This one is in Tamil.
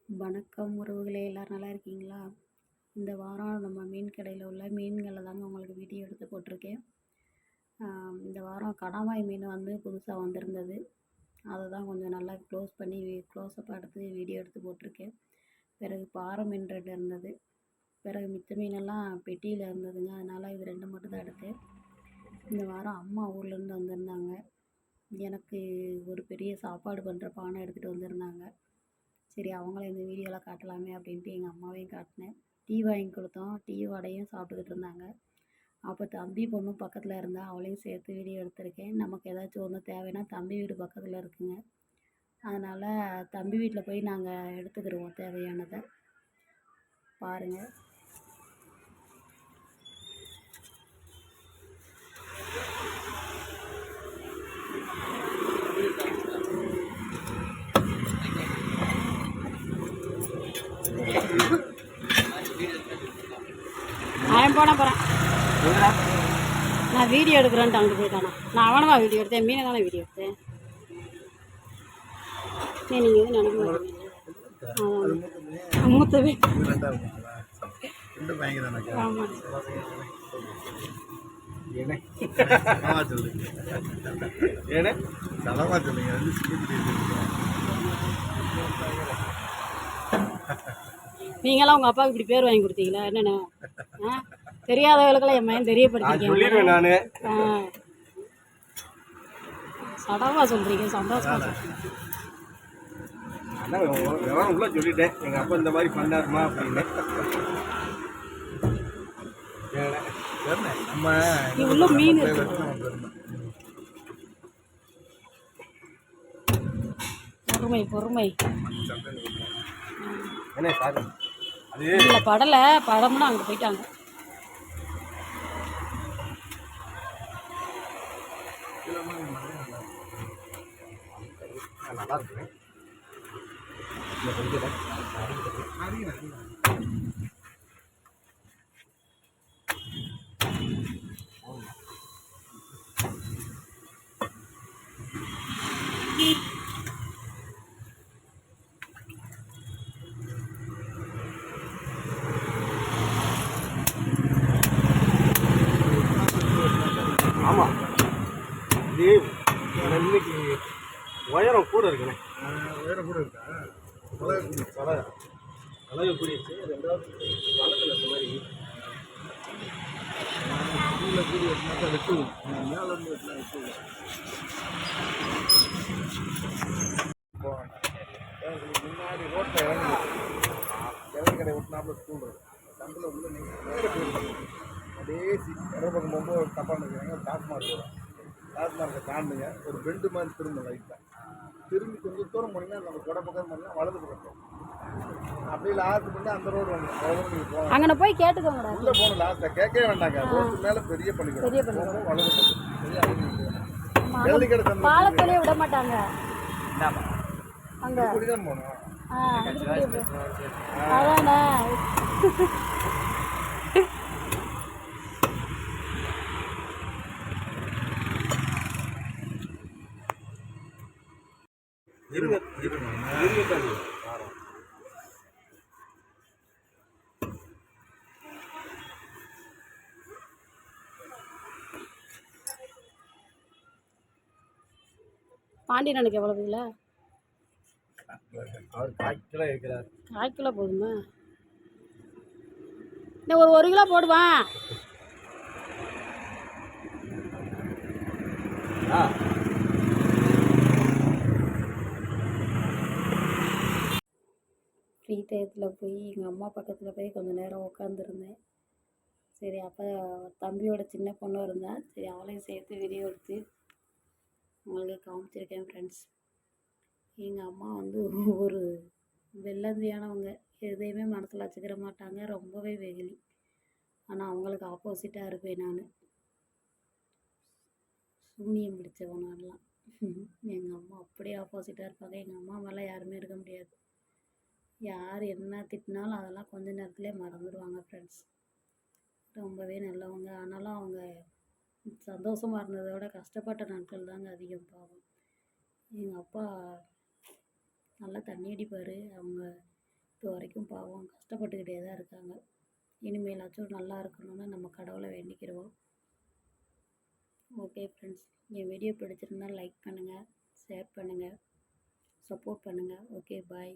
வணக்கம் உறவுகளே, எல்லோரும் நல்லா இருக்கீங்களா? இந்த வாரம் நம்ம மீன் கடையில் உள்ள மீன்களை தாங்க உங்களுக்கு வீடியோ எடுத்து போட்டிருக்கேன். இந்த வாரம் கணவாய் மீன் வந்து புதுசாக வந்திருந்தது. அதை தான் கொஞ்சம் நல்லா க்ளோஸ்அப் எடுத்து வீடியோ எடுத்து போட்டிருக்கேன். பிறகு பாறை மீன் 2 இருந்தது. பிறகு மிச்ச மீனெல்லாம் பெட்டியில் இருந்ததுங்க. அதனால் இது 2 மட்டும் தான் எடுத்தேன். இந்த வாரம் அம்மா ஊர்லேருந்து வந்திருந்தாங்க. எனக்கு ஒரு பெரிய சாப்பாடு பண்ணுற பானை எடுத்துகிட்டு வந்திருந்தாங்க. சரி, அவங்கள இந்த வீடியோவில் காட்டலாமே அப்படின்ட்டு எங்கள் அம்மாவையும் காட்டினேன். டீ வாங்கி கொடுத்தோம். டீ வடையும் சாப்பிட்டுக்கிட்டு இருந்தாங்க. அப்போ தம்பி பொண்ணும் பக்கத்தில் இருந்தால் அவளையும் சேர்த்து வீடியோ எடுத்திருக்கேன். நமக்கு ஏதாச்சும் ஒன்று தேவைன்னா தம்பி வீடு பக்கத்தில் இருக்குங்க. அதனால் தம்பி வீட்டில் போய் நாங்கள் எடுத்துக்கிடுவோம் தேவையானதை. பாருங்கள். அவன் போகிறேன். நான் வீடியோ எடுக்கிறேன்ட்டு அங்கே போயிட்டானா? நான் அவனவா வீடியோ எடுத்தேன்? மீனை தானே வீடியோ எடுத்தேன். நீங்கள் எதுவும் நினைக்க மாட்டீங்க. மூத்தவே ஆமாம். நீங்களாம் உங்கள் அப்பாவுக்கு இப்படி பேர் வாங்கி கொடுத்தீங்களா? என்னென்ன தெரியாதவர்களுக்கெல்லாம் என் மையம் தெரியப்படுத்திருக்கேன். நான் சடவாக சொல்கிறீங்க, சந்தோஷமாக உள்ள சொல்லிட்டேன். எங்கள் அப்பா இந்த மாதிரி பண்ணாருமா அப்படின்னு. உள்ள மீன் பொறுமை இல்லை படலை. படம்னா அங்கே போயிட்டாங்க. நல்லா இருக்கு. ஆமாம், இது இன்னைக்கு உயரம் கூட இருக்குண்ணே. உயரம் கூட இருக்கா? அழகு கூடிடுச்சு. 2வது வளத்தில் இந்த மாதிரி கீழே கூடி வெட்டினா வெட்டுவோம். மேலேருந்து வெட்டினா வெட்டுவோம். முன்னாடி ரோட்டில் இறங்கி கடை விட்டினாப்புல ஸ்கூல் இருக்கும். சந்தில் உள்ள நேரம் போயிருக்காங்க. அதே பக்கம் போகும்போது தப்பாக இருக்கிறாங்க. டாஸ்மார்க் வரும். டாஸ்மார்க்கை தாண்டுங்க, ஒரு பெண்டு மாதிரி திரும்ப லைட்டாக திரும்பி கொஞ்சம் தூரம் போனீங்கன்னா நம்ம கொடை பக்கம் போனீங்கன்னா வலது பக்கம். அப்படியே லாஸ்ட் பண்ணி அந்த ரோடு வந்து அவ்வளோ நீங்கள் போகணும். அங்கே போய் கேட்டுக்கோங்க. உள்ளே போகணும். லாஸ்ட்டில் கேட்கவே வேண்டாங்க. ரோட்டு மேலே பெரிய பள்ளிக்கூடம். வலது பக்கம் வெள்ளி கடை பாலத்திலே விட மாட்டாங்க. அங்கே இப்படி தான் போகணும். அதானே. பாண்டியனுக்கு எவ்வளோ இல்லை? அவர் 1/4 கிலோ இருக்கிறார். 1/4 கிலோ போதுமா? இன்னும் ஒரு 1 கிலோ போடுவான். ஃப்ரீ டயத்தில் போய் எங்கள் அம்மா பக்கத்தில் போய் கொஞ்சம் நேரம் உட்காந்துருந்தேன். சரி, அப்போ தம்பியோட சின்ன பொண்ணு இருந்தா, சரி அவளையும் சேர்த்து வீடியோ எடுத்து உங்களுக்கு காமிச்சிருக்கேன் ஃப்ரெண்ட்ஸ். எங்கள் அம்மா வந்து ஒரு வெள்ளந்தியானவங்க. எதையுமே மனசில் வச்சுக்கிற மாட்டாங்க. ரொம்பவே வெகுளி. ஆனால் அவங்களுக்கு ஆப்போசிட்டாக இருப்பேன் நான். சூனியம் பிடிச்சவனாலாம். எங்கள் அம்மா அப்படியே ஆப்போசிட்டாக இருப்பாங்க. எங்கள் அம்மா மேலே யாருமே இருக்க முடியாது. யார் என்ன திட்டினாலும் அதெல்லாம் கொஞ்ச நேரத்துலேயே மறந்துடுவாங்க ஃப்ரெண்ட்ஸ். ரொம்பவே நல்லவங்க. ஆனாலும் அவங்க சந்தோஷமாக இருந்ததை விட கஷ்டப்பட்ட நாட்கள் தாங்க அதிகம். பாவம். எங்கள் அப்பா நல்லா தண்ணி அடிப்பார். அவங்க இப்போ வரைக்கும் பாவம் கஷ்டப்பட்டுக்கிட்டே தான் இருக்காங்க. இனிமேலாச்சும் நல்லா இருக்கணும்னு நம்ம கடவுளை வேண்டிக்கிடுவோம். ஓகே ஃப்ரெண்ட்ஸ், என் வீடியோ பிடிச்சிருந்தால் லைக் பண்ணுங்கள், ஷேர் பண்ணுங்கள், சப்போர்ட் பண்ணுங்கள். ஓகே, பாய்.